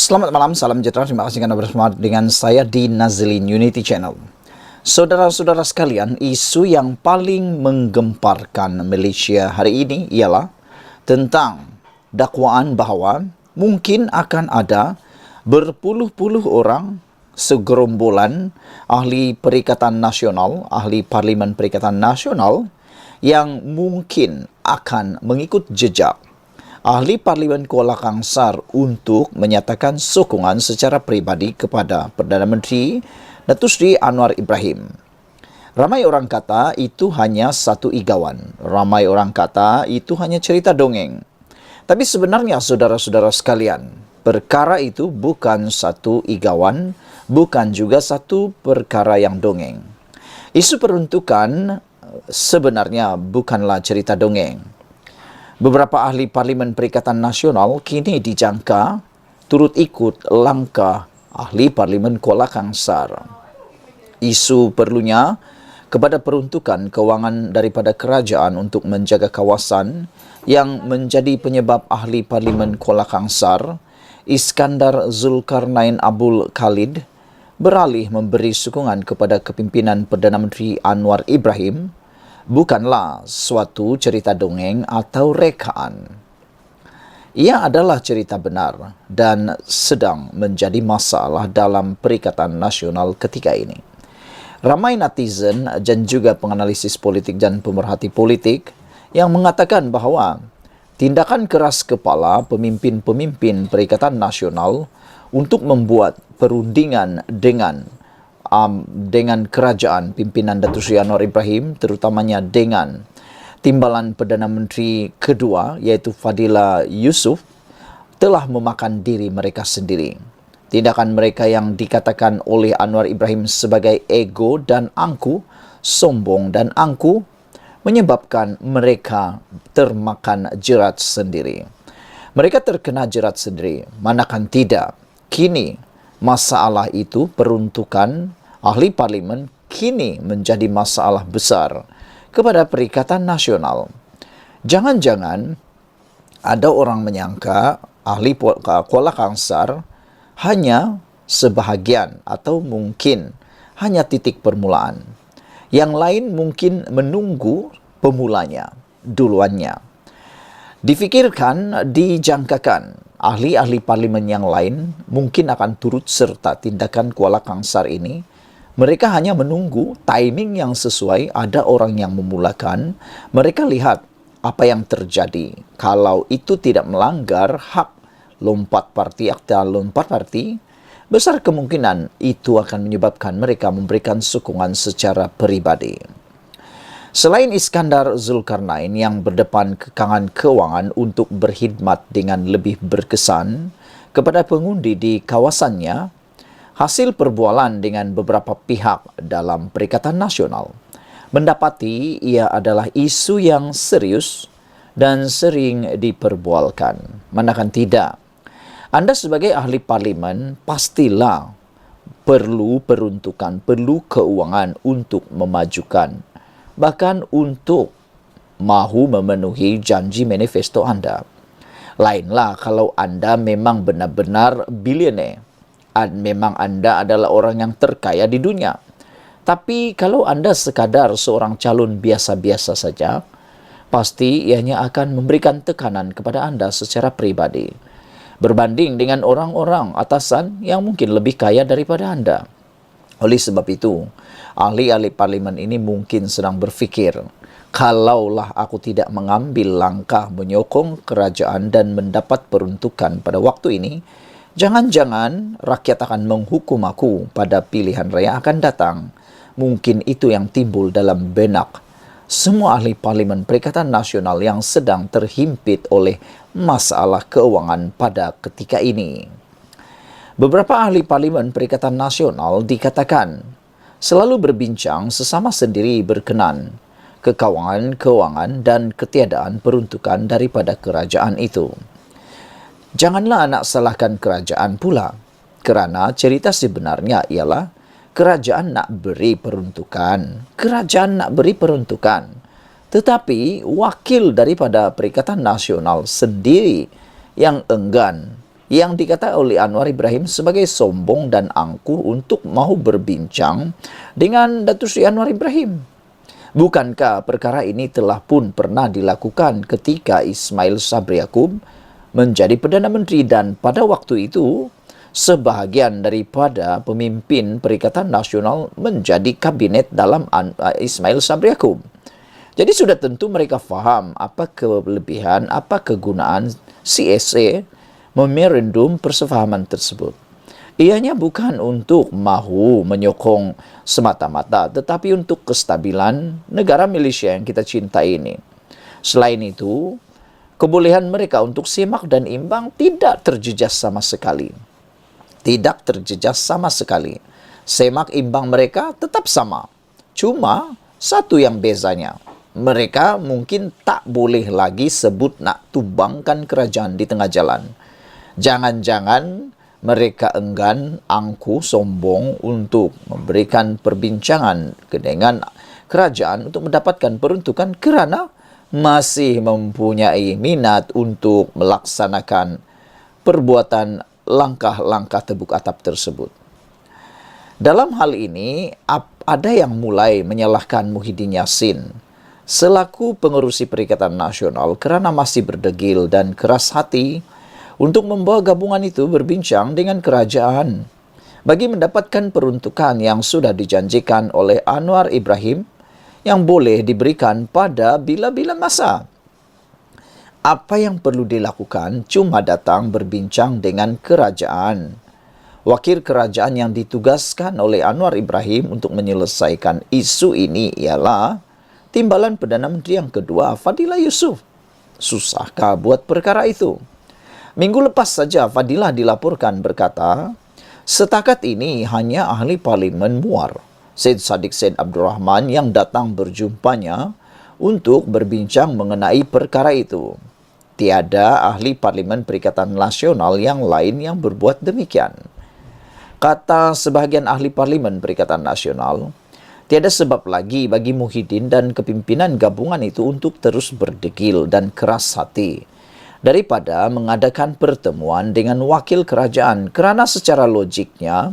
Selamat malam, salam sejahtera. Terima kasih karena bersama dengan saya di Nazlin Unity Channel. Saudara-saudara sekalian, isu yang paling menggemparkan Malaysia hari ini ialah tentang dakwaan bahawa mungkin akan ada berpuluh-puluh orang segerombolan ahli Perikatan Nasional, ahli Parlimen Perikatan Nasional yang mungkin akan mengikut jejak ahli Parlimen Kuala Kangsar untuk menyatakan sokongan secara peribadi kepada Perdana Menteri Datuk Seri Anwar Ibrahim. Ramai orang kata itu hanya satu igawan. Ramai orang kata itu hanya cerita dongeng. Tapi sebenarnya saudara-saudara sekalian, perkara itu bukan satu igawan, bukan juga satu perkara yang dongeng. Isu peruntukan sebenarnya bukanlah cerita dongeng. Beberapa ahli Parlimen Perikatan Nasional kini dijangka turut ikut langkah ahli Parlimen Kuala Kangsar. Isu perlunya kepada peruntukan kewangan daripada kerajaan untuk menjaga kawasan yang menjadi penyebab ahli Parlimen Kuala Kangsar, Iskandar Zulkarnain Abdul Khalid, beralih memberi sokongan kepada kepimpinan Perdana Menteri Anwar Ibrahim bukanlah suatu cerita dongeng atau rekaan. Ia adalah cerita benar dan sedang menjadi masalah dalam Perikatan Nasional ketika ini. Ramai netizen dan juga penganalisis politik dan pemerhati politik yang mengatakan bahawa tindakan keras kepala pemimpin-pemimpin Perikatan Nasional untuk membuat perundingan dengan kerajaan pimpinan Datuk Seri Anwar Ibrahim, terutamanya dengan timbalan Perdana Menteri kedua iaitu Fadila Yusof, telah memakan diri mereka sendiri. Tindakan mereka yang dikatakan oleh Anwar Ibrahim sebagai ego dan angku, sombong dan angku, menyebabkan mereka termakan jerat sendiri. Mereka terkena jerat sendiri, manakan tidak. Kini masalah itu peruntukan ahli parlimen kini menjadi masalah besar kepada Perikatan Nasional. Jangan-jangan ada orang menyangka ahli Kuala Kangsar hanya sebahagian atau mungkin hanya titik permulaan. Yang lain mungkin menunggu pemulanya, duluannya. Difikirkan, dijangkakan ahli-ahli parlimen yang lain mungkin akan turut serta tindakan Kuala Kangsar ini. Mereka hanya menunggu timing yang sesuai, ada orang yang memulakan. Mereka lihat apa yang terjadi. Kalau itu tidak melanggar hak lompat parti, akta lompat parti, besar kemungkinan itu akan menyebabkan mereka memberikan sokongan secara peribadi. Selain Iskandar Zulkarnain yang berdepan kekangan kewangan untuk berkhidmat dengan lebih berkesan kepada pengundi di kawasannya, hasil perbualan dengan beberapa pihak dalam Perikatan Nasional mendapati ia adalah isu yang serius dan sering diperbualkan. Manakan tidak, Anda sebagai ahli parlimen pastilah perlu peruntukan, perlu keuangan untuk memajukan, bahkan untuk mahu memenuhi janji manifesto Anda. Lainlah kalau Anda memang benar-benar bilioner, memang Anda adalah orang yang terkaya di dunia. Tapi kalau Anda sekadar seorang calon biasa-biasa saja, pasti ianya akan memberikan tekanan kepada Anda secara pribadi, berbanding dengan orang-orang atasan yang mungkin lebih kaya daripada Anda. Oleh sebab itu, ahli-ahli parlimen ini mungkin sedang berfikir, kalaulah aku tidak mengambil langkah menyokong kerajaan dan mendapat peruntukan pada waktu ini, jangan-jangan rakyat akan menghukum aku pada pilihan raya akan datang. Mungkin itu yang timbul dalam benak semua ahli Parlimen Perikatan Nasional yang sedang terhimpit oleh masalah keuangan pada ketika ini. Beberapa ahli Parlimen Perikatan Nasional dikatakan selalu berbincang sesama sendiri berkenan keuangan dan ketiadaan peruntukan daripada kerajaan itu. Janganlah nak salahkan kerajaan pula, kerana cerita sebenarnya ialah kerajaan nak beri peruntukan. Kerajaan nak beri peruntukan. Tetapi wakil daripada Perikatan Nasional sendiri yang enggan yang dikata oleh Anwar Ibrahim sebagai sombong dan angkuh untuk mau berbincang dengan Datuk Seri Anwar Ibrahim. Bukankah perkara ini telah pun pernah dilakukan ketika Ismail Sabri Yaakob menjadi Perdana Menteri dan pada waktu itu sebahagian daripada pemimpin Perikatan Nasional menjadi kabinet dalam Ismail Sabri Yaakob. Jadi sudah tentu mereka faham apa kelebihan, apa kegunaan CSA memorandum persefahaman tersebut. Ianya bukan untuk mahu menyokong semata-mata, tetapi untuk kestabilan negara Malaysia yang kita cintai ini. Selain itu, kebolehan mereka untuk semak dan imbang tidak terjejas sama sekali. Tidak terjejas sama sekali. Semak imbang mereka tetap sama. Cuma satu yang bezanya. Mereka mungkin tak boleh lagi sebut nak tumbangkan kerajaan di tengah jalan. Jangan-jangan mereka enggan, angkuh, sombong untuk memberikan perbincangan dengan kerajaan untuk mendapatkan peruntukan kerana masih mempunyai minat untuk melaksanakan perbuatan langkah-langkah tebuk atap tersebut. Dalam hal ini, ada yang mulai menyalahkan Muhyiddin Yassin selaku pengerusi Perikatan Nasional kerana masih berdegil dan keras hati untuk membawa gabungan itu berbincang dengan kerajaan bagi mendapatkan peruntukan yang sudah dijanjikan oleh Anwar Ibrahim yang boleh diberikan pada bila-bila masa. Apa yang perlu dilakukan cuma datang berbincang dengan kerajaan. Wakil kerajaan yang ditugaskan oleh Anwar Ibrahim untuk menyelesaikan isu ini ialah Timbalan Perdana Menteri yang kedua, Fadilah Yusof. Susahkah buat perkara itu? Minggu lepas saja Fadilah dilaporkan berkata, setakat ini hanya ahli parlimen Muar, Syed Saddiq Syed Abdul Rahman yang datang berjumpanya untuk berbincang mengenai perkara itu. Tiada ahli parlimen Perikatan Nasional yang lain yang berbuat demikian. Kata sebahagian ahli parlimen Perikatan Nasional, tiada sebab lagi bagi Muhyiddin dan kepimpinan gabungan itu untuk terus berdegil dan keras hati daripada mengadakan pertemuan dengan wakil kerajaan kerana secara logiknya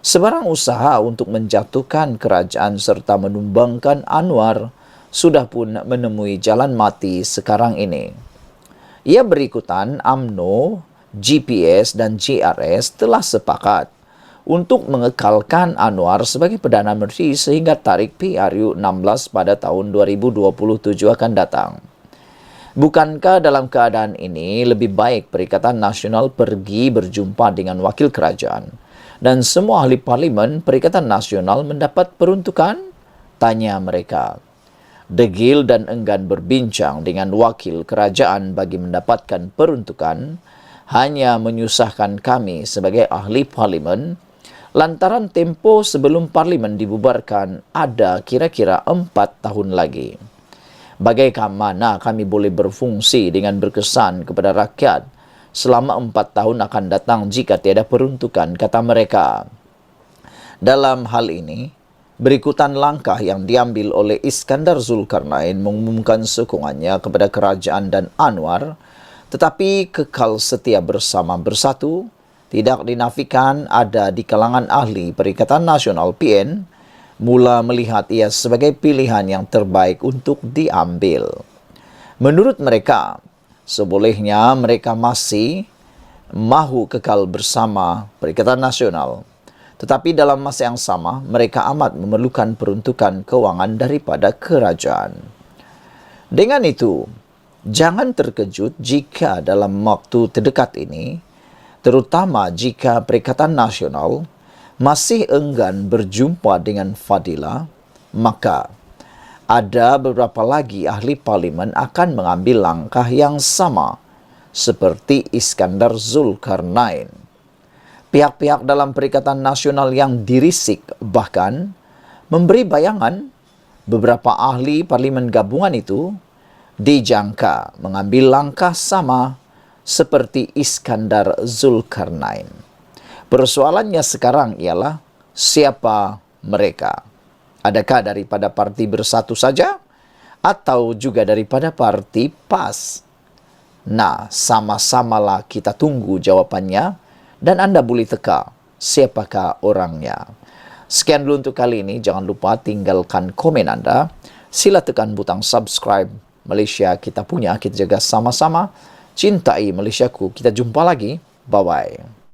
sebarang usaha untuk menjatuhkan kerajaan serta menumbangkan Anwar sudah pun menemui jalan mati sekarang ini. Ia berikutan UMNO, GPS dan JRS telah sepakat untuk mengekalkan Anwar sebagai Perdana Menteri sehingga tarikh PRU 16 pada tahun 2027 akan datang. Bukankah dalam keadaan ini lebih baik Perikatan Nasional pergi berjumpa dengan wakil kerajaan dan semua ahli parlimen Perikatan Nasional mendapat peruntukan? Tanya mereka. Degil dan enggan berbincang dengan wakil kerajaan bagi mendapatkan peruntukan hanya menyusahkan kami sebagai ahli parlimen lantaran tempoh sebelum parlimen dibubarkan ada kira-kira 4 tahun lagi. Bagaimana kami boleh berfungsi dengan berkesan kepada rakyat selama 4 tahun akan datang jika tiada peruntukan, kata mereka. Dalam hal ini, berikutan langkah yang diambil oleh Iskandar Zulkarnain mengumumkan sokongannya kepada kerajaan dan Anwar, tetapi kekal setia bersama bersatu, tidak dinafikan ada di kalangan ahli Perikatan Nasional PN mula melihat ia sebagai pilihan yang terbaik untuk diambil. Menurut mereka, sebolehnya mereka masih mahu kekal bersama Perikatan Nasional, tetapi dalam masa yang sama mereka amat memerlukan peruntukan kewangan daripada kerajaan. Dengan itu, jangan terkejut jika dalam waktu terdekat ini, terutama jika Perikatan Nasional masih enggan berjumpa dengan Fadilah, maka ada beberapa lagi ahli parlimen akan mengambil langkah yang sama seperti Iskandar Zulkarnain. Pihak-pihak dalam Perikatan Nasional yang dirisik bahkan memberi bayangan beberapa ahli parlimen gabungan itu dijangka mengambil langkah sama seperti Iskandar Zulkarnain. Persoalannya sekarang ialah siapa mereka? Adakah daripada parti Bersatu saja atau juga daripada parti PAS? Nah, sama-samalah kita tunggu jawabannya dan Anda boleh teka siapakah orangnya. Sekian dulu untuk kali ini. Jangan lupa tinggalkan komen Anda. Sila tekan butang subscribe. Malaysia kita punya, kita jaga sama-sama. Cintai Malaysiaku. Kita jumpa lagi. Bye-bye.